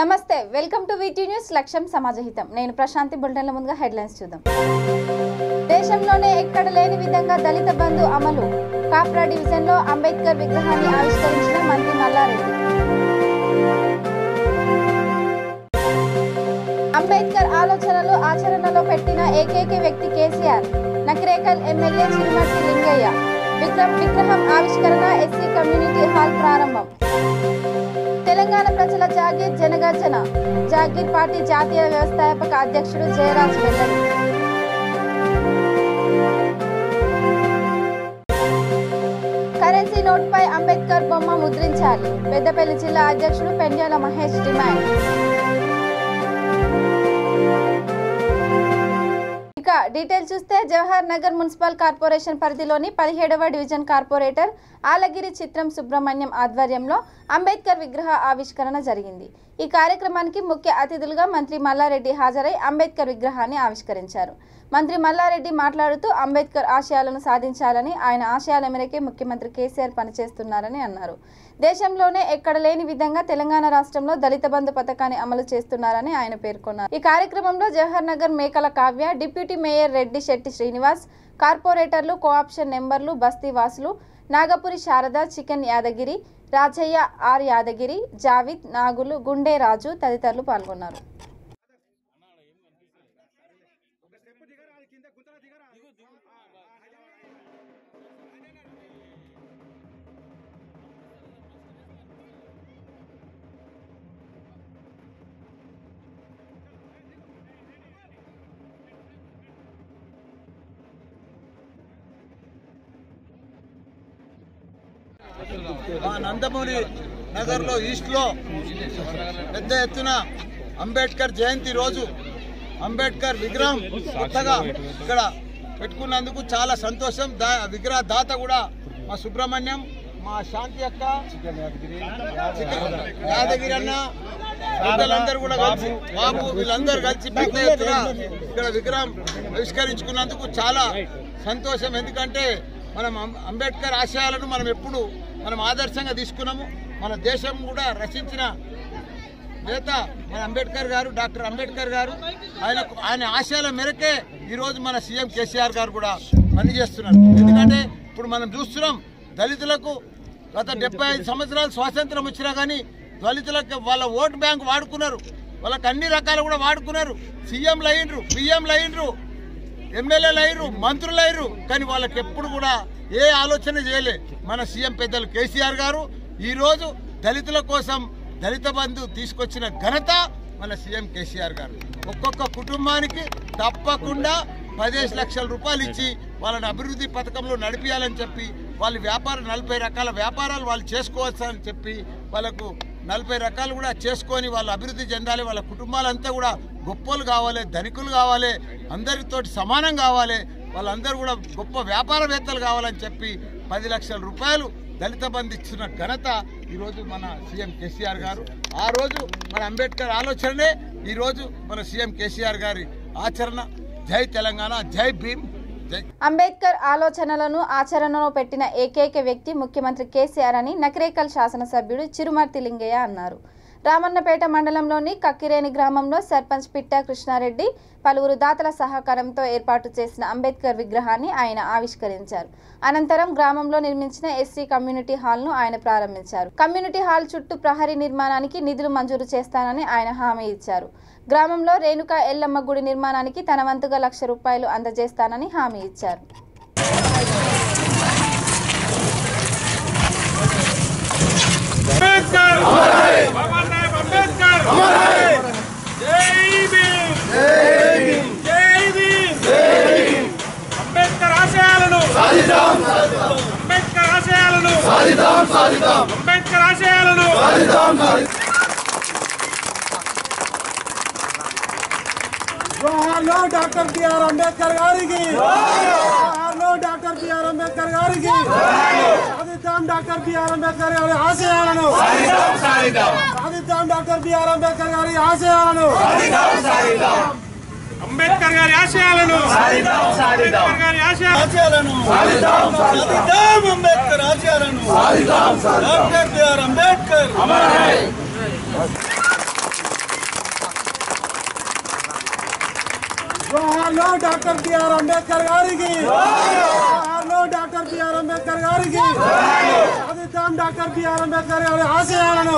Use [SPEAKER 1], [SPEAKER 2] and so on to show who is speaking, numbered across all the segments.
[SPEAKER 1] నమస్తే welcome to వీటీ news లక్ష్యం సమాజహితం నేను ప్రశాంతి బులెటిన్ల ముందుగా హెడ్లైన్స్ చూద్దాం దేశంలోనే ఎక్కడ లేని విధంగా దళిత బంధు అమలు కాప్రా డివిజన్ లో అంబేద్కర్ విగ్రహాన్ని ఆవిష్కరించిన మంత్రి మల్లారెడ్డి అంబేద్కర్ ఆలోచనలు ఆచరణలో పెట్టిన ఏకైక వ్యక్తి కేసీఆర్ నకిరేకల్ ఎమ్మెల్యే చిరుమర్తి లింగయ్య విగ్రహం ఆవిష్కరణ ఎస్సీ కమ్యూనిటీ హాల్ ప్రారంభం తెలంగాణ ప్రజల జాగీర్ జనగర్జన జాగీర్ పార్టీ జాతీయ వ్యవస్థాపక అధ్యక్షుడు జయరాజ్ వెల్లడి కరెన్సీ నోట్పై అంబేద్కర్ బొమ్మ ముద్రించాలి పెద్దపల్లి జిల్లా అధ్యక్షుడు పెండ్యాల మహేష్ డిమాండ్ ఇక డీటెయిల్ చూస్తే జవహర్ నగర్ మున్సిపల్ కార్పొరేషన్ పరిధిలోని 17వ డివిజన్ కార్పొరేటర్ ఆలగిరి చిత్రం సుబ్రహ్మణ్యం ఆధ్వర్యంలో అంబేద్కర్ విగ్రహ ఆవిష్కరణ జరిగింది. ఈ కార్యక్రమానికి ముఖ్య అతిథులుగా మంత్రి మల్లారెడ్డి హాజరై అంబేద్కర్ విగ్రహాన్ని ఆవిష్కరించారు. మంత్రి మల్లారెడ్డి మాట్లాడుతూ అంబేద్కర్ ఆశయాలను సాధించాలని ఆయన ఆశయాల మేరకే ముఖ్యమంత్రి కేసీఆర్ పనిచేస్తున్నారని అన్నారు. దేశంలోనే ఎక్కడ లేని విధంగా తెలంగాణ రాష్ట్రంలో దళిత బంధు పథకాన్ని అమలు చేస్తున్నారని ఆయన పేర్కొన్నారు. ఈ కార్యక్రమంలో జవహర్ నగర్ మేకల కావ్య, డిప్యూటీ మేయర్ రెడ్డి శెట్టి శ్రీనివాస్, కార్పొరేటర్లు, కోఆప్షన్ నెంబర్లు, బస్తీ వాసులు, నాగపురి శారద, చికెన్ యాదగిరి, రాజయ్య, ఆర్ యాదగిరి, జావిద్, నాగులు, గుండే రాజు తదితరులు పాల్గొన్నారు.
[SPEAKER 2] నందమూరి నగర్లో ఈస్ట్లో పెద్ద ఎత్తున అంబేద్కర్ జయంతి రోజు అంబేద్కర్ విగ్రహం కొత్తగా ఇక్కడ పెట్టుకున్నందుకు చాలా సంతోషం. విగ్రహ దాత కూడా మా సుబ్రహ్మణ్యం, మా శాంతి అక్క, యాదగిరి అన్న, పెద్దలందరూ కూడా కలిసి, బాబు, వీళ్ళందరూ కలిసి పెద్ద ఎత్తున ఇక్కడ విగ్రహం ఆవిష్కరించుకున్నందుకు చాలా సంతోషం. ఎందుకంటే మనం అంబేద్కర్ ఆశయాలను మనం ఆదర్శంగా తీసుకున్నాము. మన దేశం కూడా రచించిన నేత మన అంబేద్కర్ గారు, డాక్టర్ అంబేద్కర్ గారు. ఆయన ఆశయాల మేరకే ఈరోజు మన సీఎం కేసీఆర్ గారు కూడా పనిచేస్తున్నారు. ఎందుకంటే ఇప్పుడు మనం చూస్తున్నాం, దళితులకు గత 75 సంవత్సరాలు స్వాతంత్రం వచ్చినా కానీ దళితులకు వాళ్ళ ఓటు బ్యాంక్ వాడుకున్నారు, వాళ్ళకి అన్ని రకాలు కూడా వాడుకున్నారు. సీఎంలు అయినరు, పిఎంలు అయినరు, ఎమ్మెల్యేలు అయ్యారు, మంత్రులు అయ్యారు, కానీ వాళ్ళకి ఎప్పుడు కూడా ఏ ఆలోచన చేయలే. మన సీఎం పెద్దలు కేసీఆర్ గారు ఈరోజు దళితుల కోసం దళిత బంధు తీసుకొచ్చిన ఘనత మన సీఎం కేసీఆర్ గారు. ఒక్కొక్క కుటుంబానికి తప్పకుండా 15 లక్షల రూపాయలు ఇచ్చి వాళ్ళని అభివృద్ధి పథకంలో నడిపించాలని చెప్పి, వాళ్ళ 40 రకాల వ్యాపారాలు వాళ్ళు చేసుకోవచ్చని చెప్పి, వాళ్ళకు 40 రకాలు కూడా చేసుకొని వాళ్ళు అభివృద్ధి చెందాలి. వాళ్ళ కుటుంబాలంతా కూడా గొప్పలు కావాలి, ధనికులు కావాలి, అందరితోటి సమానం కావాలి, వాళ్ళందరూ కూడా గొప్ప వ్యాపారవేత్తలు కావాలని చెప్పి 10 లక్షల రూపాయలు దళిత బంధు ఇచ్చిన ఘనత ఈరోజు మన సీఎం కేసీఆర్ గారు. ఆ రోజు మన అంబేద్కర్ ఆలోచననే ఈరోజు మన సీఎం కేసీఆర్ గారి ఆచరణ. జై తెలంగాణ, జై భీమ్.
[SPEAKER 1] అంబేద్కర్ ఆలోచనలను ఆచరణలో పెట్టిన ఏకైక వ్యక్తి ముఖ్యమంత్రి కేసీఆర్ అని నకిరేకల్ శాసనసభ్యుడు చిరుమర్తి లింగయ్య అన్నారు. రామన్నపేట మండలంలోని కక్కిరేని గ్రామంలో సర్పంచ్ పిట్టా కృష్ణారెడ్డి పలువురు దాతల సహకారంతో ఏర్పాటు చేసిన అంబేద్కర్ విగ్రహాన్ని ఆయన ఆవిష్కరించారు. అనంతరం గ్రామంలో నిర్మించిన ఎస్సీ కమ్యూనిటీ హాల్ను ఆయన ప్రారంభించారు. కమ్యూనిటీ హాల్ చుట్టూ ప్రహరీ నిర్మాణానికి నిధులు మంజూరు చేస్తానని ఆయన హామీ ఇచ్చారు. గ్రామంలో రేణుకా ఎల్లమ్మ గుడి నిర్మాణానికి తన వంతుగా 1,00,000 రూపాయలు అందజేస్తానని హామీ ఇచ్చారు.
[SPEAKER 3] జోహార్లో డాక్టర్ బిఆర్ అంబేద్కర్ గారికి, జోహార్లో డాక్టర్ బిఆర్ అంబేద్కర్ గారికి. సాధిద్దాం డాక్టర్ బిఆర్ అంబేద్కర్ గారి ఆశయాలను, సాధిద్దాం డాక్టర్ బిఆర్ అంబేద్కర్ గారి ఆశయాలను, అంబేద్కర్ గారి ఆశయాలను, అంబేద్కర్ గారి ఆశయాలను, అంబేద్కర్ ఆశయాలను, డాక్టర్ బిఆర్ అంబేద్కర్. జోహార్లో డాక్టర్ బిఆర్ అంబేద్కర్ గారికి, జోహార్లో డాక్టర్ బిఆర్ అంబేద్కర్ గారికి. సాధిద్దాం డాక్టర్ బిఆర్ అంబేద్కర్ గారి ఆశయాలను,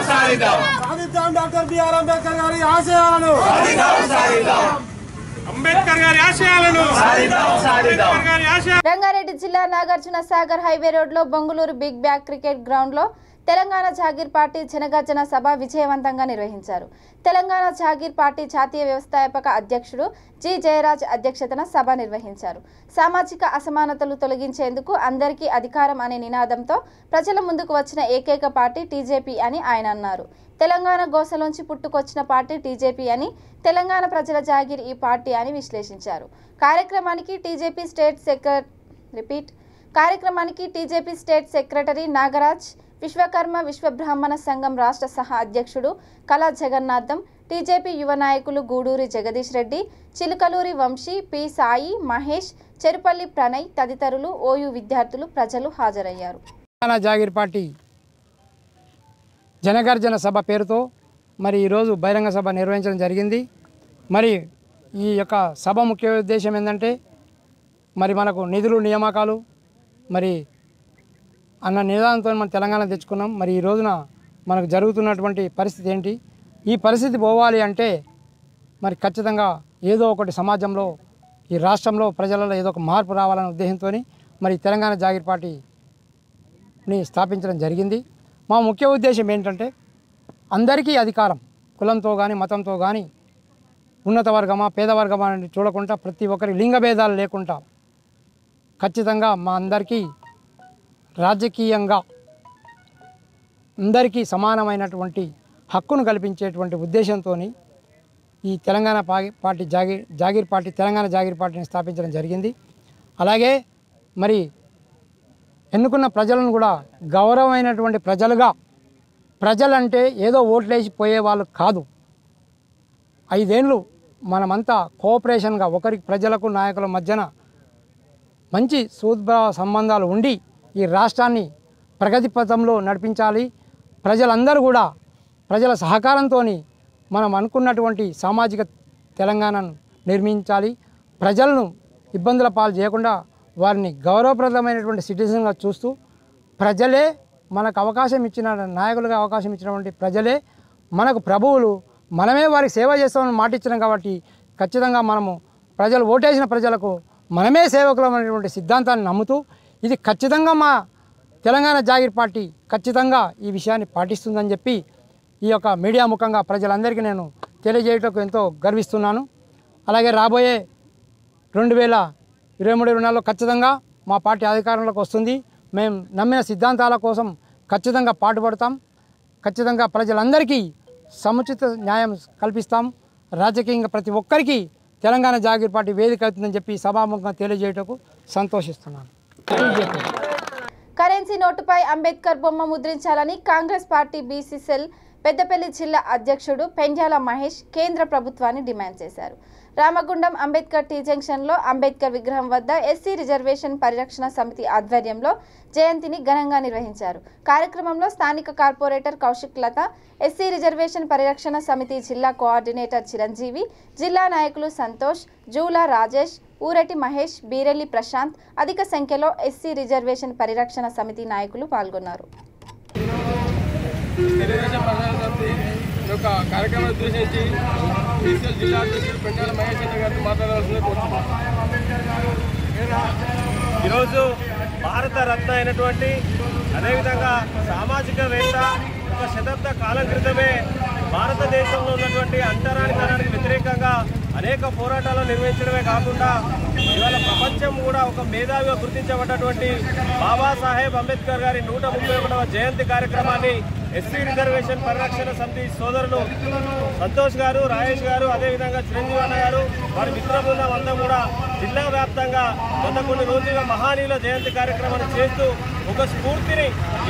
[SPEAKER 3] సాధిద్దాం డాక్టర్ బిఆర్ అంబేద్కర్ గారి ఆశయాలను, అంబేద్కర్ గారి ఆశయాలను.
[SPEAKER 1] రంగారెడ్డి జిల్లా నాగార్జున సాగర్ హైవే రోడ్లో బొంగుళూరు బిగ్ బ్యాగ్ క్రికెట్ గ్రౌండ్లో తెలంగాణ జాగీర్ పార్టీ జనగర్జన సభ విజయవంతంగా నిర్వహించారు. తెలంగాణ జాగీర్ పార్టీ జాతీయ వ్యవస్థాపక అధ్యక్షుడు జి జయరాజ్ అధ్యక్షతన సభ నిర్వహించారు. సామాజిక అసమానతలు తొలగించేందుకు అందరికీ అధికారం అనే నినాదంతో ప్రజల ముందుకు వచ్చిన ఏకైక పార్టీ టీజేపీ అని ఆయన అన్నారు. తెలంగాణ గోసలోంచి పుట్టుకొచ్చిన పార్టీ టీజేపీ అని, తెలంగాణ ప్రజల జాగీర్ ఈ పార్టీ అని విశ్లేషించారు. కార్యక్రమానికి టీజేపీ స్టేట్ సెక్రటరీ నాగరాజ్, విశ్వకర్మ విశ్వబ్రాహ్మణ సంఘం రాష్ట్ర సహ అధ్యక్షుడు కళా జగన్నాథం, టీజేపీ యువ నాయకులు గూడూరి జగదీష్ రెడ్డి, చిలుకలూరి వంశీ, పి సాయి, మహేష్, చెరుపల్లి ప్రణయ్ తదితరులు, ఓయూ విద్యార్థులు, ప్రజలు హాజరయ్యారు.
[SPEAKER 4] తెలంగాణ జాగీర్ పార్టీ జనగర్జన సభ పేరుతో మరి ఈరోజు బహిరంగ సభ నిర్వహించడం జరిగింది. మరి ఈ యొక్క సభ ముఖ్య ఉద్దేశం ఏంటంటే మరి మనకు నిధులు నియామకాలు మరి అన్న నిదానంతో మనం తెలంగాణ తెచ్చుకున్నాం. మరి ఈ రోజున మనకు జరుగుతున్నటువంటి పరిస్థితి ఏంటి, ఈ పరిస్థితి పోవాలి అంటే మరి ఖచ్చితంగా ఏదో ఒకటి సమాజంలో ఈ రాష్ట్రంలో ప్రజలలో ఏదో ఒక మార్పు రావాలనే ఉద్దేశంతో మరి తెలంగాణ జాగీర్ పార్టీని స్థాపించడం జరిగింది. మా ముఖ్య ఉద్దేశం ఏంటంటే అందరికీ అధికారం, కులంతో కానీ మతంతో కానీ ఉన్నత వర్గమా పేద వర్గమా అని చూడకుండా ప్రతి ఒక్కరి లింగ భేదాలు లేకుండా ఖచ్చితంగా మా అందరికీ రాజకీయంగా అందరికీ సమానమైనటువంటి హక్కును కల్పించేటువంటి ఉద్దేశంతో ఈ తెలంగాణ పార్టీ జాగీర్ పార్టీ తెలంగాణ జాగీర్ పార్టీని స్థాపించడం జరిగింది. అలాగే మరి ఎన్నుకున్న ప్రజలను కూడా గౌరవమైనటువంటి ప్రజలుగా, ప్రజలంటే ఏదో ఓట్లేసి పోయే వాళ్ళు కాదు. 5 ఏళ్ళు మనమంతా కోఆపరేషన్గా ఒకరికి ప్రజలకు నాయకుల మధ్యన మంచి సూద్భావ సంబంధాలు ఉండి ఈ రాష్ట్రాన్ని ప్రగతి పథంలో నడిపించాలి. ప్రజలందరూ కూడా ప్రజల సహకారంతో మనం అనుకున్నటువంటి సామాజిక తెలంగాణను నిర్మించాలి. ప్రజలను ఇబ్బందుల పాలు చేయకుండా వారిని గౌరవప్రదమైనటువంటి సిటిజన్గా చూస్తూ ప్రజలే మనకు అవకాశం ఇచ్చిన నాయకులుగా అవకాశం ఇచ్చినటువంటి ప్రజలే మనకు ప్రభువులు, మనమే వారికి సేవ చేస్తామని మాట ఇచ్చినాం. కాబట్టి ఖచ్చితంగా మనము ప్రజలు ఓటేసిన ప్రజలకు మనమే సేవకులం అనేటువంటి సిద్ధాంతాన్ని నమ్ముతూ ఇది ఖచ్చితంగా మా తెలంగాణ జాగీర్ పార్టీ ఖచ్చితంగా ఈ విషయాన్ని పాటిస్తుందని చెప్పి ఈ యొక్క మీడియా ముఖంగా ప్రజలందరికీ నేను తెలియజేయటకు ఎంతో గర్విస్తున్నాను. అలాగే రాబోయే 2023 ఖచ్చితంగా మా పార్టీ అధికారంలోకి వస్తుంది. మేము నమ్మిన సిద్ధాంతాల కోసం ఖచ్చితంగా పాటుపడతాం. ఖచ్చితంగా ప్రజలందరికీ సముచిత న్యాయం కల్పిస్తాం. రాజకీయంగా ప్రతి ఒక్కరికి తెలంగాణ జాగీర్ పార్టీ వేదిక అవుతుందని చెప్పి సభాముఖంగా తెలియజేయటకు సంతోషిస్తున్నాను.
[SPEAKER 1] కరెన్సీ నోటుపై అంబేద్కర్ బొమ్మ ముద్రించాలని Congress party BC cell Peddapalli జిల్లా అధ్యక్షుడు పెండ్యాల మహేష్ కేంద్ర ప్రభుత్వాన్ని డిమాండ్ చేశారు. రామగుండం అంబేద్కర్ టీ జంక్షన్లో అంబేద్కర్ విగ్రహం వద్ద ఎస్సీ రిజర్వేషన్ పరిరక్షణ సమితి ఆధ్వర్యంలో జయంతిని ఘనంగా నిర్వహించారు. కార్యక్రమంలో స్థానిక కార్పొరేటర్ కౌశిక్ లత, ఎస్సీ రిజర్వేషన్ పరిరక్షణ సమితి జిల్లా కోఆర్డినేటర్ చిరంజీవి, జిల్లా నాయకులు సంతోష్, జూలా రాజేష్, ఊరటి మహేష్, బీరెల్లి ప్రశాంత్ అధిక సంఖ్యలో ఎస్సీ రిజర్వేషన్ పరిరక్షణ సమితి నాయకులు పాల్గొన్నారు.
[SPEAKER 5] కార్యక్రమాన్ని ఉద్దేశించి బీసీఎల్ జిల్లా అధ్యక్షుడు పెండ్యాల మహేష్ అన్న గారితో మాట్లాడాల్సిందే కోరుతున్నాం. ఈరోజు భారత రత్న అయినటువంటి అదేవిధంగా సామాజికవేత్త ఒక శతాబ్ద కాలం క్రితమే భారతదేశంలో ఉన్నటువంటి అంటరానితనానికి వ్యతిరేకంగా అనేక పోరాటాలు నిర్వహించడమే కాకుండా ఇవాళ ప్రపంచం కూడా ఒక మేధావిగా గుర్తించబడ్డటువంటి బాబాసాహెబ్ అంబేద్కర్ గారి 131వ జయంతి కార్యక్రమాన్ని ఎస్సీ రిజర్వేషన్ పరిరక్షణ సమితి సోదరులు సంతోష్ గారు, రాజేష్ గారు, అదేవిధంగా చిరంజీవి అన్న గారు వారి మిత్ర బృందం అంతా కూడా జిల్లా వ్యాప్తంగా గత కొన్ని రోజులుగా మహానీయుల జయంతి కార్యక్రమాన్ని చేస్తూ ఒక స్ఫూర్తిని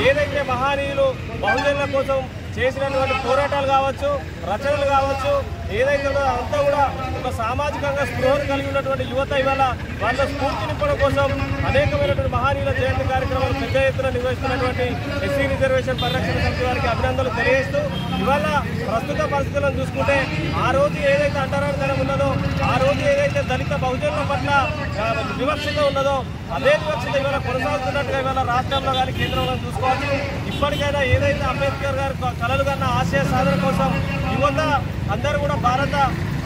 [SPEAKER 5] ఏదైతే మహానీయులు బహుజనుల కోసం చేసినటువంటి పోరాటాలు కావచ్చు, రచనలు కావచ్చు, ఏదైతే ఉందో అంతా కూడా ఒక సామాజికంగా స్పృహను కలిగి ఉన్నటువంటి యువత ఇవాళ వాళ్ళ స్ఫూర్తి నింపడం కోసం అనేకమైనటువంటి మహనీయుల జయంతి కార్యక్రమాలు పెద్ద ఎత్తున నిర్వహిస్తున్నటువంటి ఎస్సీ రిజర్వేషన్ పరిరక్షణ సమితి వారికి అభినందనలు తెలియజేస్తూ ఇవాళ ప్రస్తుత పరిస్థితులను చూసుకుంటే ఆ రోజు ఏదైతే అంటరానితనం ఉన్నదో ఆ రోజు ఏదైతే దళిత బహుజనుల పట్ల వివక్షత ఉన్నదో అదే వివక్షత ఇవాళ కొనసాగుతున్నట్టుగా ఇవాళ రాష్ట్రంలో కానీ కేంద్రంలో చూసుకోవచ్చు. ఇప్పటికైనా ఏదైతే అంబేద్కర్ గారు కలలు కన్న ఆశయ సాధన కోసం యువత అందరూ కూడా భారత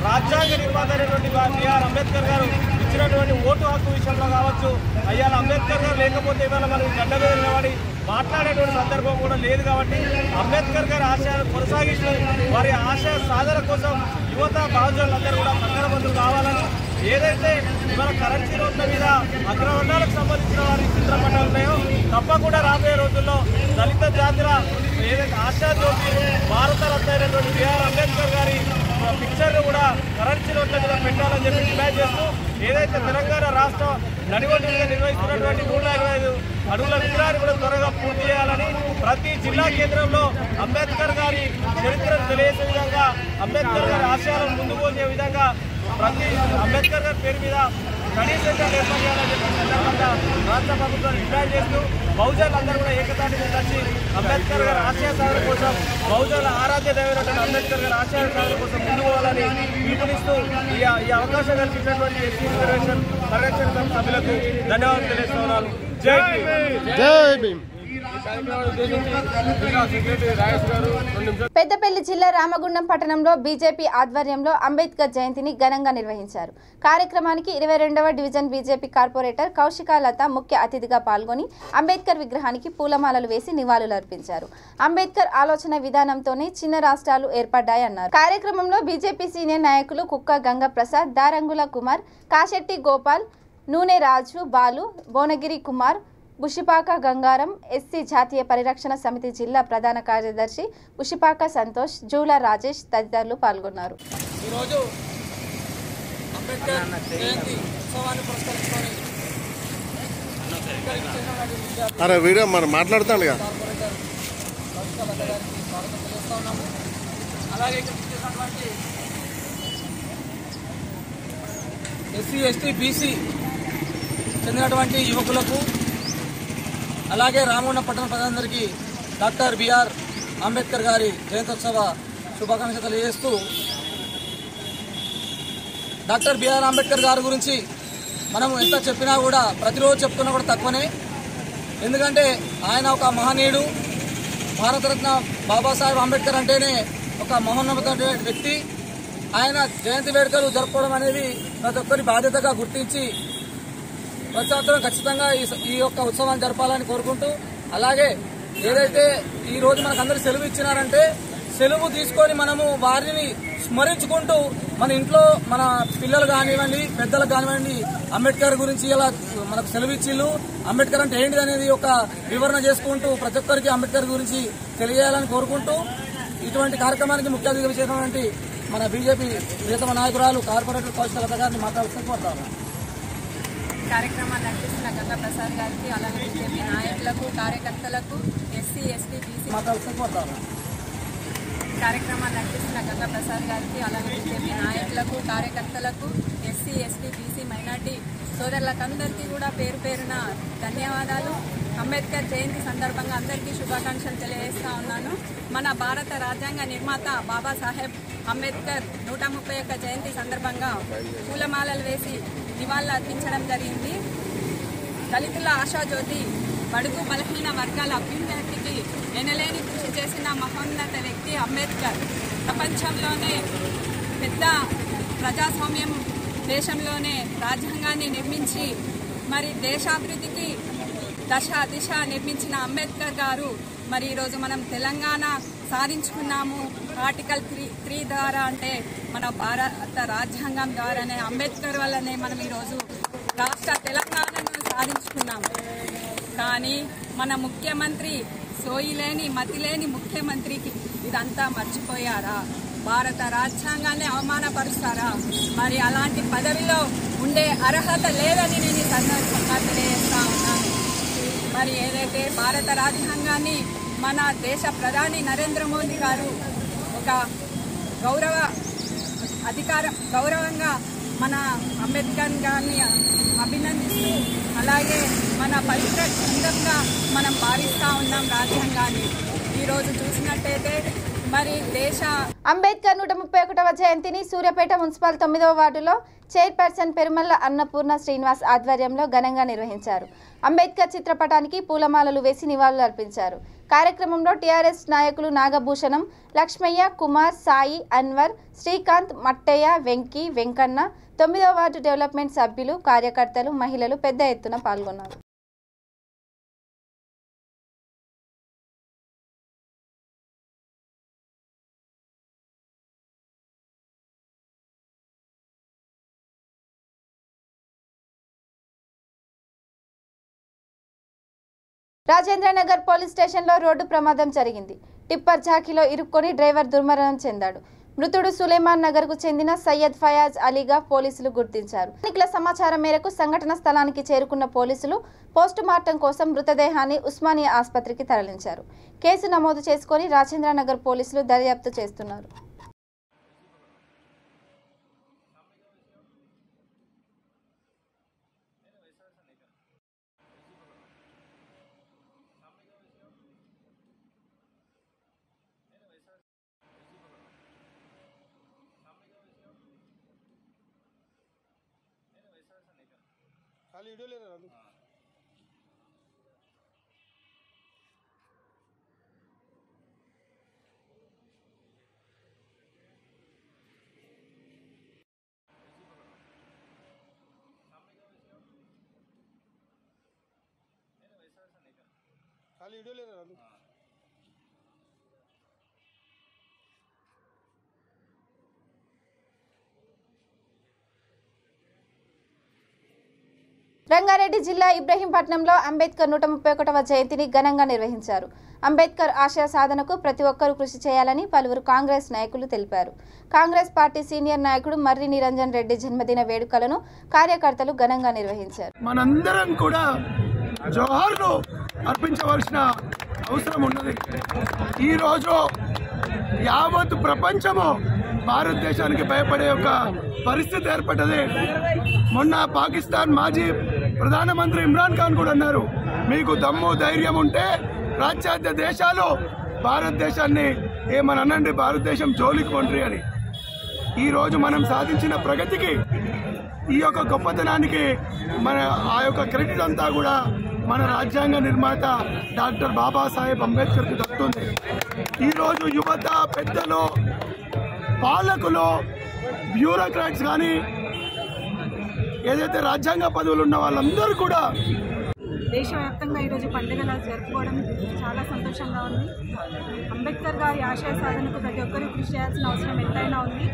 [SPEAKER 5] రాజ్యాంగ నిర్మాత అయినటువంటి బిఆర్ అంబేద్కర్ గారు ఇచ్చినటువంటి ఓటు హక్కు విషయంలో కావచ్చు, అయ్యాల అంబేద్కర్ గారు లేకపోతే ఇవాళ మనం గడ్డ మీద నిలబడి మాట్లాడేటువంటి సందర్భం కూడా లేదు. కాబట్టి అంబేద్కర్ గారి ఆశయాలు కొనసాగిస్తూ వారి ఆశయ సాధన కోసం యువత బహుజనులందరూ కూడా సంకల్పంతులు కావాలని, ఏదైతే ఇవాళ కరెన్సీ నోట్ల మీద అగ్రవర్ణాలకు సంబంధించిన వారి చిత్రపటాలు ఉన్నాయో తప్పకుండా రాబోయే రోజుల్లో దళిత జాతుల ఏదైతే ఆశాజ్యోతి భారత రత్న అయినటువంటి బిఆర్ అంబేద్కర్ గారి పిక్చర్ను కూడా కరెన్సీ నోట్ల మీద పెట్టాలని చెప్పి డిమాండ్ చేస్తూ ఏదైతే తెలంగాణ రాష్ట్ర నడిగొడ్డుగా నిర్వహిస్తున్నటువంటి 125 అడుగుల విగ్రహాన్ని కూడా త్వరగా పూర్తి చేయాలని, ప్రతి జిల్లా కేంద్రంలో అంబేద్కర్ గారి చరిత్రను తెలియజేసే విధంగా అంబేద్కర్ గారి ఆశయాలను ముందుకు పోసే విధంగా ప్రతి అంబేద్కర్ గారి పేరు మీద స్టడీ సెంటర్ ఏర్పాటు చేయాలని చెప్పి సందర్భంగా రాష్ట్ర ప్రభుత్వాన్ని డిమాండ్ చేస్తూ బహుజనులందరూ కూడా ఏకతాటి మీద వచ్చి అంబేద్కర్ గారి ఆశయ సాధన కోసం బహుజనుల ఆరాధ్య దైవమైనటువంటి అంబేద్కర్ గారి ఆశయ సాధన కోసం ముందు పోవాలని పిలుపునిస్తూ ఈ అవకాశం కల్పించినటువంటి ఎస్సీ రిజర్వేషన్ పరిరక్షణ సమితి సభ్యులకు ధన్యవాదాలు తెలియజేస్తున్నాను. జై భీమ్.
[SPEAKER 2] జై భీమ్.
[SPEAKER 1] పెద్దపల్లి జిల్లా రామగుండం పట్టణంలో బీజేపీ ఆధ్వర్యంలో అంబేద్కర్ జయంతిని ఘనంగా నిర్వహించారు. కార్యక్రమానికి 22వ డివిజన్ బీజేపీ కార్పొరేటర్ కౌశికాలత ముఖ్య అతిథిగా పాల్గొని అంబేద్కర్ విగ్రహానికి పూలమాలలు వేసి నివాళులర్పించారు. అంబేద్కర్ ఆలోచన విధానంతోనే చిన్న రాష్ట్రాలు ఏర్పడ్డాయన్నారు. కార్యక్రమంలో బీజేపీ సీనియర్ నాయకులు కుక్క గంగప్రసాద్, దారంగుల కుమార్, కాశెట్టి గోపాల్, నూనె రాజు, బాలు, భువనగిరి కుమార్, బుషిపాక గంగారం, ఎస్సీ జాతీయ పరిరక్షణ సమితి జిల్లా ప్రధాన కార్యదర్శి బుషిపాక సంతోష్, జూల రాజేష్ తదితరులు పాల్గొన్నారు.
[SPEAKER 6] ఈరోజు అంబేద్కర్ జయంతి ఉత్సవాన్ని పురస్కరించుకొని
[SPEAKER 2] వీడియో మనం మాట్లాడుతాను
[SPEAKER 6] అలాగే ఇక్కడ ఇచ్చేసినటువంటి ఎస్సీ ఎస్టీ బీసీ చెందినటువంటి యువకులకు అలాగే రామగుండం పట్టణ ప్రజలందరికీ డాక్టర్ బిఆర్ అంబేద్కర్ గారి జయంత్యోత్సవ శుభాకాంక్షలు తెలియజేస్తూ, డాక్టర్ బిఆర్ అంబేద్కర్ గారి గురించి మనం ఎంత చెప్పినా కూడా ప్రతిరోజు చెప్తున్నా కూడా తక్కువనే. ఎందుకంటే ఆయన ఒక మహనీయుడు. భారతరత్న బాబాసాహెబ్ అంబేద్కర్ అంటేనే ఒక మహోన్నతమైన వ్యక్తి. ఆయన జయంతి వేడుకలు జరుపుకోవడం అనేది ప్రతి ఒక్కరి బాధ్యతగా గుర్తించి ప్రతి సంవత్సరం ఖచ్చితంగా ఈ యొక్క ఉత్సవాన్ని జరపాలని కోరుకుంటూ, అలాగే ఏదైతే ఈ రోజు మనకు అందరూ సెలవు ఇచ్చినారంటే సెలవు తీసుకొని మనము వారిని స్మరించుకుంటూ మన ఇంట్లో మన పిల్లలు కానివ్వండి, పెద్దలకు కానివ్వండి, అంబేద్కర్ గురించి ఇలా మనకు సెలవు ఇచ్చిళ్ళు, అంబేద్కర్ అంటే ఏంటిది అనేది ఒక వివరణ చేసుకుంటూ ప్రతి ఒక్కరికి అంబేద్కర్ గురించి తెలియజేయాలని కోరుకుంటూ, ఇటువంటి కార్యక్రమానికి ముఖ్య అతిథిగా చేసినటువంటి మన బీజేపీ ప్రియతమ నాయకురాలు కార్పొరేటర్ కౌశికాలత గారిని మాట్లాడుతూ కోరుతారు.
[SPEAKER 7] కార్యక్రమాన్ని నడిపిస్తున్న గంగాప్రసాద్ గారికి, అలాగే బీజేపీ నాయకులకు, కార్యకర్తలకు, ఎస్సీ ఎస్టీ బీసీ
[SPEAKER 6] మాట్లాడుతూ కోరుతారు.
[SPEAKER 7] కార్యక్రమాన్ని నడిపిస్తున్న గంగాప్రసాద్ గారికి, అలాగే బీజేపీ నాయకులకు, కార్యకర్తలకు, ఎస్సీ ఎస్టీ బీసీ మైనార్టీ సోదరులకందరికీ కూడా పేరు పేరున ధన్యవాదాలు. అంబేద్కర్ జయంతి సందర్భంగా అందరికీ శుభాకాంక్షలు తెలియజేస్తా ఉన్నాను. మన భారత రాజ్యాంగ నిర్మాత బాబాసాహెబ్ అంబేద్కర్ 131 జయంతి సందర్భంగా పూలమాలలు వేసి నివాళులు అర్పించడం జరిగింది. దళితుల ఆశాజ్యోతి, బడుగు బలహీన వర్గాల అభ్యున్నతికి ఎనలేని కృషి చేసిన మహోన్నత వ్యక్తి అంబేద్కర్. ప్రపంచంలోనే పెద్ద ప్రజాస్వామ్యం దేశంలోనే రాజ్యాంగాన్ని నిర్మించి మరి దేశాభివృద్ధికి దిశ నిర్మించిన అంబేద్కర్ గారు మరి ఈరోజు మనం తెలంగాణ సాధించుకున్నాము. ఆర్టికల్ 3 ద్వారా, అంటే మన భారత రాజ్యాంగం ద్వారానే, అంబేద్కర్ వల్లనే మనం ఈరోజు రాష్ట్ర తెలంగాణను సాధించుకున్నాము. కానీ మన ముఖ్యమంత్రి, సోయిలేని మతిలేని ముఖ్యమంత్రికి ఇదంతా మర్చిపోయారా? భారత రాజ్యాంగాన్ని అవమానపరుస్తారా? మరి అలాంటి పదవిలో ఉండే అర్హత లేదని నేను ఈ సందర్భంగా తెలియజేస్తా ఉన్నాను. మరి ఏదైతే భారత రాజ్యాంగాన్ని మన దేశ ప్రధాని నరేంద్ర మోదీ గారు ఒక గౌరవ గౌరవంగా మన అంబేద్కర్ గారిని అభినందిస్తూ అలాగే మన పవిత్ర గ్రంథంగా మనం భావిస్తూ ఉన్నాం రాజ్యాంగాన్ని. ఈరోజు చూసినట్టయితే మరి
[SPEAKER 1] అంబేద్కర్ 131వ జయంతిని సూర్యాపేట మున్సిపల్ 9వ వార్డులో చైర్పర్సన్ పెరుమల్ల అన్నపూర్ణ శ్రీనివాస్ ఆధ్వర్యంలో ఘనంగా నిర్వహించారు. అంబేద్కర్ చిత్రపటానికి పూలమాలలు వేసి నివాళులు అర్పించారు. కార్యక్రమంలో టీఆర్ఎస్ నాయకులు నాగభూషణం, లక్ష్మయ్య, కుమార్, సాయి, అన్వర్, శ్రీకాంత్, మట్టయ్య, వెంకీ, వెంకన్న, 9వ వార్డు డెవలప్మెంట్ సభ్యులు, కార్యకర్తలు, మహిళలు పెద్ద ఎత్తున పాల్గొన్నారు. రాజేంద్రనగర్ పోలీస్ స్టేషన్లో రోడ్డు ప్రమాదం జరిగింది. టిప్పర్ జాకీలో ఇరుక్కొని డ్రైవర్ దుర్మరణం చెందాడు. మృతుడు సులేమాన్ నగర్కు చెందిన సయ్యద్ ఫయాజ్ అలీగా పోలీసులు గుర్తించారు. స్థానికుల సమాచారం మేరకు సంఘటన స్థలానికి చేరుకున్న పోలీసులు పోస్టుమార్టం కోసం మృతదేహాన్ని ఉస్మానియా ఆసుపత్రికి తరలించారు. కేసు నమోదు చేసుకొని రాజేంద్రనగర్ పోలీసులు దర్యాప్తు చేస్తున్నారు.
[SPEAKER 3] वीडियो ले रहा हूँ। खाली वीडियो ले रहा हूँ।
[SPEAKER 1] రంగారెడ్డి జిల్లా ఇబ్రహీంపట్నంలో అంబేద్కర్ 131వ జయంతిని ఘనంగా నిర్వహించారు. అంబేద్కర్ ఆశయ సాధనకు ప్రతి ఒక్కరూ కృషి చేయాలని పలువురు కాంగ్రెస్ నాయకులు తెలిపారు. కాంగ్రెస్ పార్టీ సీనియర్ నాయకుడు మర్రి నిరంజన్ రెడ్డి జన్మదిన వేడుకలను కార్యకర్తలు ఘనంగా నిర్వహించారు.
[SPEAKER 3] మనందరం కూడా జోహార్లు అర్పించవలసిన అవసరం ఉన్నది. ఈ రోజు యావత్ ప్రపంచము భారతదేశానికి భయపడే ఒక పరిస్థితి ఏర్పడ్డది. మొన్న పాకిస్తాన్ మాజీ ప్రధానమంత్రి ఇమ్రాన్ ఖాన్ కూడా అన్నారు, మీకు దమ్ము ధైర్యం ఉంటే పాశ్చాత్య దేశాలు భారతదేశాన్ని ఏమనండి, భారతదేశం జోలికి కొండ్రి అని. ఈరోజు మనం సాధించిన ప్రగతికి, ఈ యొక్క గొప్పతనానికి మన ఆ యొక్క క్రెడిట్ అంతా కూడా మన రాజ్యాంగ నిర్మాత డాక్టర్ బాబాసాహెబ్ అంబేద్కర్కి దక్కుతుంది. ఈరోజు యువత, పెద్దలు, పాలకులు, బ్యూరోక్రాట్స్ కానీ ఏదైతే రాజ్యాంగ పదవులు ఉన్న వాళ్ళందరూ కూడా
[SPEAKER 8] దేశవ్యాప్తంగా ఈరోజు పండుగలు జరుపుకోవడం చాలా సంతోషంగా ఉంది. అంబేద్కర్ గారి ఆశయ సాధనకు ప్రతి ఒక్కరూ కృషి చేయాల్సిన అవసరం ఎంతైనా ఉంది.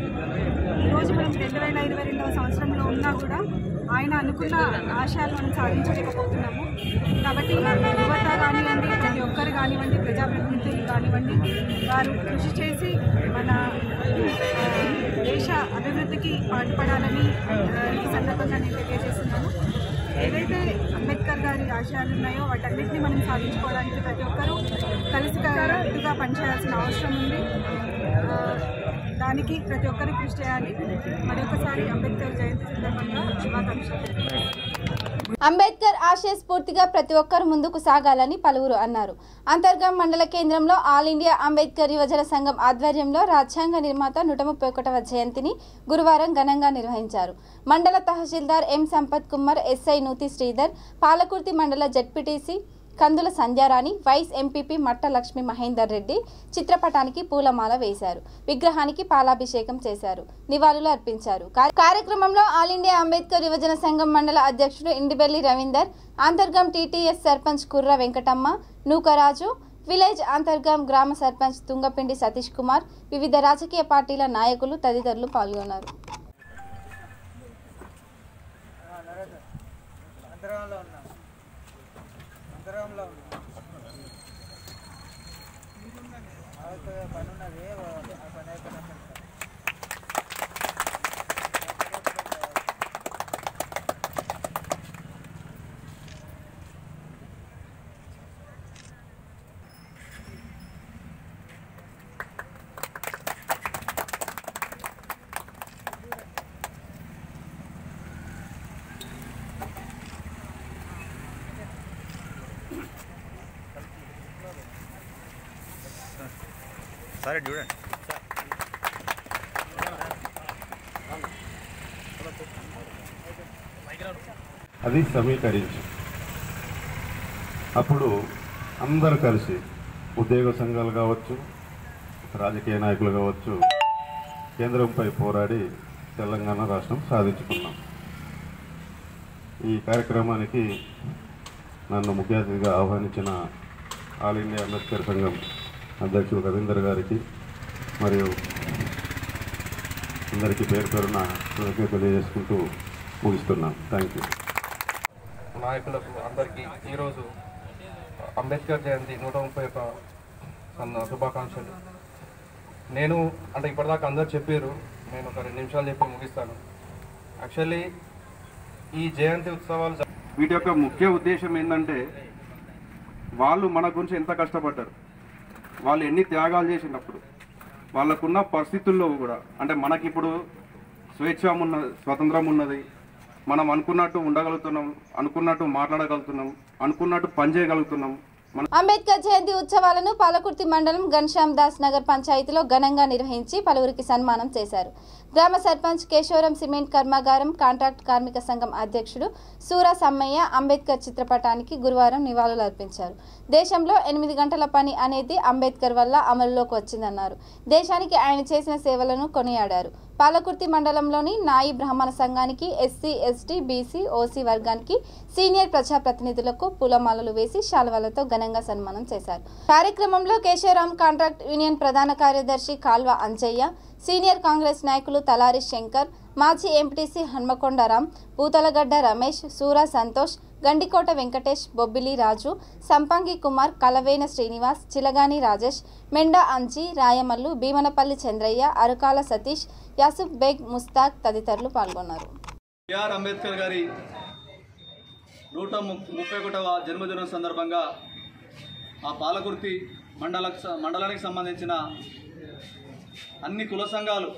[SPEAKER 8] ఈరోజు మనం 2022వ సంవత్సరంలో ఉన్నా కూడా ఆయన అనుకున్న ఆశయాలు మనం సాధించలేకపోతున్నాము. కాబట్టి యువత కానివ్వండి, ప్రతి ఒక్కరు కానివ్వండి, ప్రజాప్రతినిధులు కానివ్వండి, వారు కృషి చేసి మన దేశ అభివృద్ధికి పాటుపడాలని ఈ సందర్భంగా నేను తెలియజేస్తున్నాను. ఏదైతే అంబేద్కర్ గారి ఆశయాలు ఉన్నాయో వాటన్నిటిని మనం సాధించుకోవడానికి ప్రతి ఒక్కరూ కలిసికట్టుగా పనిచేయాల్సిన అవసరం ఉంది. దానికి ప్రతి ఒక్కరు కృషి చేయాలి. మరొకసారి అంబేద్కర్ జయంతి సందర్భంగా శుభాకాంక్షలు.
[SPEAKER 1] అంబేద్కర్ ఆశయ స్ఫూర్తిగా ప్రతి ఒక్కరు ముందుకు సాగాలని పలువురు అన్నారు. అంతర్గం మండల కేంద్రంలో ఆల్ ఇండియా అంబేద్కర్ యువజన సంఘం ఆధ్వర్యంలో రాజ్యాంగ నిర్మాత 131వ జయంతిని గురువారం ఘనంగా నిర్వహించారు. మండల తహసీల్దార్ ఎం సంపత్ కుమార్, ఎస్ఐ నూతి శ్రీధర్, పాలకుర్తి మండల జెడ్పీటీసీ కందుల సంధ్యారాణి, వైస్ ఎంపీపీ మట్ట లక్ష్మీ మహేందర్ రెడ్డి చిత్రపటానికి పూలమాల వేశారు. విగ్రహానికి పాలాభిషేకం చేశారు, నివాళులు అర్పించారు. కార్యక్రమంలో ఆల్ ఇండియా అంబేద్కర్ యువజన సంఘం మండల అధ్యక్షుడు ఇండిబెల్లి రవీందర్, అంతర్గం టీటీఎస్ సర్పంచ్ కుర్ర వెంకటమ్మ, నూకరాజు, విలేజ్ అంతర్గం గ్రామ సర్పంచ్ తుంగపిండి సతీష్ కుమార్, వివిధ రాజకీయ పార్టీల నాయకులు తదితరులు పాల్గొన్నారు.
[SPEAKER 9] సరే చూడండి.
[SPEAKER 10] అది సమీకరించి అప్పుడు అందరూ కలిసి ఉద్యోగ సంఘాలు కావచ్చు, రాజకీయ నాయకులు కావచ్చు, కేంద్రంపై పోరాడి తెలంగాణ రాష్ట్రం సాధించుకున్నాం. ఈ కార్యక్రమానికి నన్ను ముఖ్య అతిథిగా ఆహ్వానించిన ఆల్ ఇండియా అంబేద్కర్ సంఘం అధ్యక్షుడు రవీందర్ గారికి మరియు అందరికీ పేరు పేరున కృతజ్ఞతలు తెలియజేసుకుంటూ ముగిస్తున్నాం. Thank you.
[SPEAKER 11] నాయకులకు అందరికీ ఈరోజు అంబేద్కర్ జయంతి 131 శుభాకాంక్షలు. నేను అంటే ఇప్పటిదాకా అందరు చెప్పారు, నేను ఒక 2 నిమిషాలు చెప్పి ముగిస్తాను. యాక్చువల్లీ ఈ జయంతి ఉత్సవాలు వీటి యొక్క ముఖ్య ఉద్దేశం ఏంటంటే వాళ్ళు మన గురించి ఎంత కష్టపడ్డారు, వాళ్ళు ఎన్ని త్యాగాలు చేసినప్పుడు, వాళ్ళకున్న పరిస్థితుల్లో కూడా అంటే మనకిప్పుడు స్వతంత్రం ఉన్నది, మనం అనుకున్నట్టు ఉండగలుగుతున్నాం, అనుకున్నట్టు మాట్లాడగలుగుతున్నాం, అనుకున్నట్టు పనిచేయగలుగుతున్నాం.
[SPEAKER 1] అంబేద్కర్ జయంతి ఉత్సవాలను పాలకుర్తి మండలం ఘనశ్యామ్ దాస్ నగర్ పంచాయతీలో ఘనంగా నిర్వహించి పలువురికి సన్మానం చేశారు. గ్రామ సర్పంచ్ కేశవరం సిమెంట్ కర్మాగారం కాంట్రాక్ట్ కార్మిక సంఘం అధ్యక్షుడు సూరా సమ్మయ్య అంబేద్కర్ చిత్రపటానికి గురువారం నివాళులు అర్పించారు. దేశంలో 8 గంటల పని అనేది అంబేద్కర్ వల్ల అమలులోకి వచ్చిందన్నారు. దేశానికి ఆయన చేసిన సేవలను కొనియాడారు. పాలకుర్తి మండలంలోని నాయి బ్రాహ్మణ సంఘానికి, ఎస్సీ, ఎస్టీ, బీసీ, ఓసీ వర్గానికి సీనియర్ ప్రజాప్రతినిధులకు పూలమాలలు వేసి శాలువాలతో ఘనంగా సన్మానం చేశారు. కార్యక్రమంలో కేశవరాం కాంట్రాక్ట్ యూనియన్ ప్రధాన కార్యదర్శి కాల్వ అంజయ్య, సీనియర్ కాంగ్రెస్ నాయకులు తలారి శంకర్, మాజీ ఎంపీటీసీ హన్మకొండరాం, పూతలగడ్డ రమేష్, సూరా సంతోష్, గండికోట వెంకటేష్, బొబ్బిలి రాజు, సంపంగి కుమార్, కలవేన శ్రీనివాస్, చిలగాని రాజేష్, మెండా అంజీ, రాయమల్లు, భీమనపల్లి చంద్రయ్య, అరుకాల సతీష్, యాసుఫ్ బేగ్, ముస్తాక్ తదితరులు పాల్గొన్నారు.
[SPEAKER 12] బిఆర్ అంబేద్కర్ గారి 131వ జన్మదినం సందర్భంగా ఆ పాలకుర్తి మండలానికి సంబంధించిన అన్ని కుల సంఘాలు,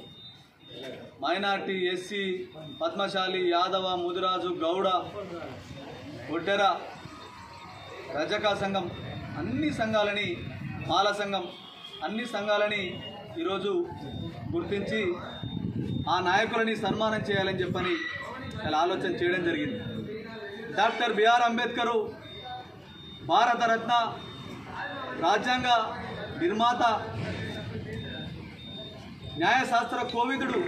[SPEAKER 12] మైనార్టీ, ఎస్సీ, పద్మశాలి, యాదవ, ముదిరాజు, గౌడ, ఒడ్డెర, రజక సంఘం, అన్ని సంఘాలని, మాల సంఘం, అన్ని సంఘాలని ఈరోజు గుర్తించి ఆ నాయకులని సన్మానం చేయాలని చెప్పని ఇలా ఆలోచన చేయడం జరిగింది. డాక్టర్ బిఆర్ అంబేద్కరు భారతరత్న, రాజ్యాంగ నిర్మాత, న్యాయశాస్త్ర కోవిదుడు.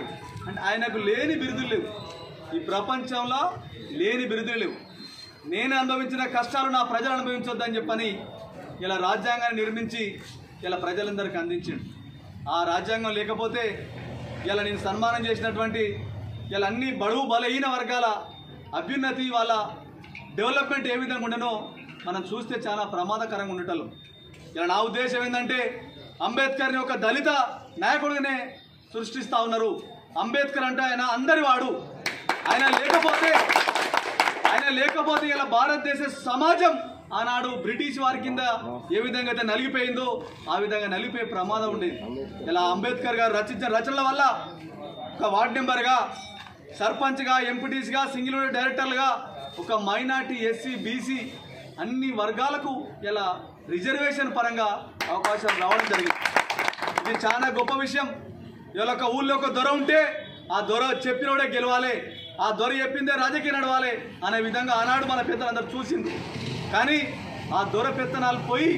[SPEAKER 12] అంటే ఆయనకు లేని బిరుదులు లేవు, ఈ ప్రపంచంలో లేని బిరుదులు లేవు. నేను అనుభవించిన కష్టాలు నా ప్రజలు అనుభవించొద్దని చెప్పని ఇలా రాజ్యాంగాన్ని నిర్మించి ఇలా ప్రజలందరికీ అందించాడు. ఆ రాజ్యాంగం లేకపోతే ఇలా నేను సన్మానం చేసినటువంటి ఇలా అన్ని బడుగు బలహీన వర్గాల అభ్యున్నతి, వాళ్ళ డెవలప్మెంట్ ఏ విధంగా ఉండనో మనం చూస్తే చాలా ప్రమాదకరంగా ఉండటం. ఇలా నా ఉద్దేశం ఏంటంటే అంబేద్కర్ని ఒక దళిత నాయకుడిగానే సృష్టిస్తూ ఉన్నారు. అంబేద్కర్ అంటే ఆయన అందరి వాడు. ఆయన లేకపోతే ఇలా భారతదేశ సమాజం ఆనాడు బ్రిటిష్ వారి కింద ఏ విధంగా అయితే నలిగిపోయిందో ఆ విధంగా నలిగిపోయే ప్రమాదం ఉండేది. ఇలా అంబేద్కర్ గారు రచించిన రచనల వల్ల ఒక వార్డు మెంబర్గా, సర్పంచ్గా, ఎంపీటీస్గా, సింగిల్ డైరెక్టర్లుగా ఒక మైనార్టీ, ఎస్సీ, బీసీ అన్ని వర్గాలకు ఇలా రిజర్వేషన్ పరంగా అవకాశాలు రావడం జరిగింది. ఇది చాలా గొప్ప విషయం. ఇలా ఒక ఊళ్ళో ఒక దొర ఉంటే ఆ దొర చెప్పినోడే గెలవాలి, ఆ దొర చెప్పిందే రాజకీయ నడవాలి అనే విధంగా ఆనాడు మన పెద్దలందరూ చూసింది. కానీ ఆ దొర పెత్తనాలు పోయి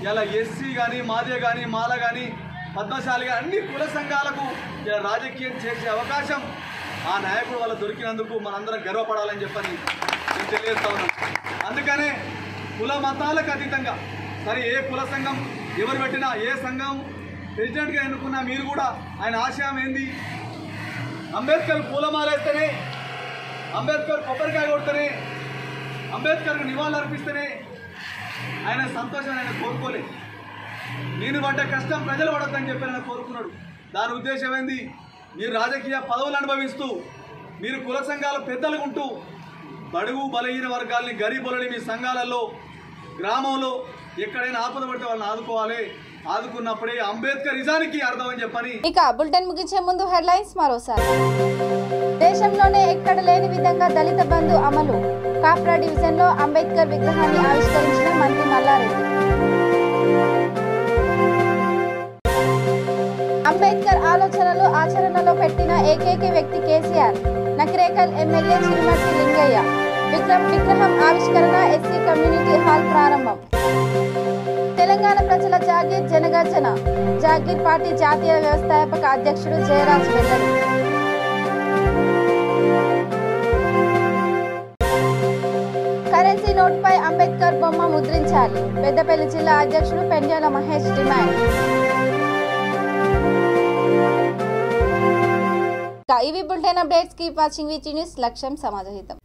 [SPEAKER 12] ఇలా ఎస్సీ కానీ, మాదే కానీ, మాల కానీ, పద్మశాలి కానీ అన్ని కుల సంఘాలకు ఇలా రాజకీయం చేసే అవకాశం ఆ నాయకుడు వాళ్ళ దొరికినందుకు మనందరం గర్వపడాలని చెప్పని నేను తెలియజేస్తా ఉన్నాను. అందుకనే కుల మతాలకు అతీతంగా సరే ఏ కుల సంఘం ఎవరు పెట్టినా, ఏ సంఘం ప్రెసిడెంట్గా ఎన్నుకున్నా మీరు కూడా ఆయన ఆశయం ఏంది? అంబేద్కర్ పూలమాలేస్తేనే, అంబేద్కర్ కొబ్బరికాయ కొడితేనే, అంబేద్కర్కి నివాళులు అర్పిస్తేనే ఆయన సంతోషం ఆయన కోరుకోలేదు. నేను పడ్డ కష్టం ప్రజలు పడద్దని చెప్పి ఆయన కోరుకున్నాడు. దాని ఉద్దేశం ఏంది? మీరు రాజకీయ పదవులు అనుభవిస్తూ, మీరు కుల సంఘాల పెద్దలుగా ఉంటూ బడుగు బలహీన వర్గాల్ని, గరీబులని మీ సంఘాలలో, గ్రామంలో ఎక్కడైనా ఆపద పడితే వాళ్ళని ఆదుకోవాలి. ఆదుకున్నప్పుడే అంబేద్కర్ నిజానికి అర్థం అని చెప్పని.
[SPEAKER 1] ఇక బులెటిన్ ముగించే ముందు హెడ్లైన్స్ మరోసారి. దేశంలోనే ఎక్కడ లేని విధంగా దళిత బంధు అమలు. కాప్రా డివిజన్లో అంబేద్కర్ విగ్రహాన్ని ఆవిష్కరించిన మంత్రి మల్లారెడ్డి. ఆచరణలో పెట్టిన ఏకైక వ్యక్తి కేసీఆర్. నకిరేకల్ ఎమ్మెల్యే చిరుమర్తి లింగయ్య. విగ్రహం ఆవిష్కరణ ఎస్సీ కమ్యూనిటీ హాల్ ప్రారంభం. తెలంగాణ ప్రజల జాగీర్ జనగర్జన. జాగీర్ పార్టీ జాతీయ వ్యవస్థాపక అధ్యక్షుడు జయరాజ్ వెల్లడి. కరెన్సీ నోటుపై అంబేద్కర్ బొమ్మ ముద్రించాలి. పెద్దపల్లి జిల్లా అధ్యక్షుడు పెండ్యాల మహేష్ డిమాండ్. ఇవి bulletin updates. Keep watching వీటీ news. లక్ష్యం సమాజహితం.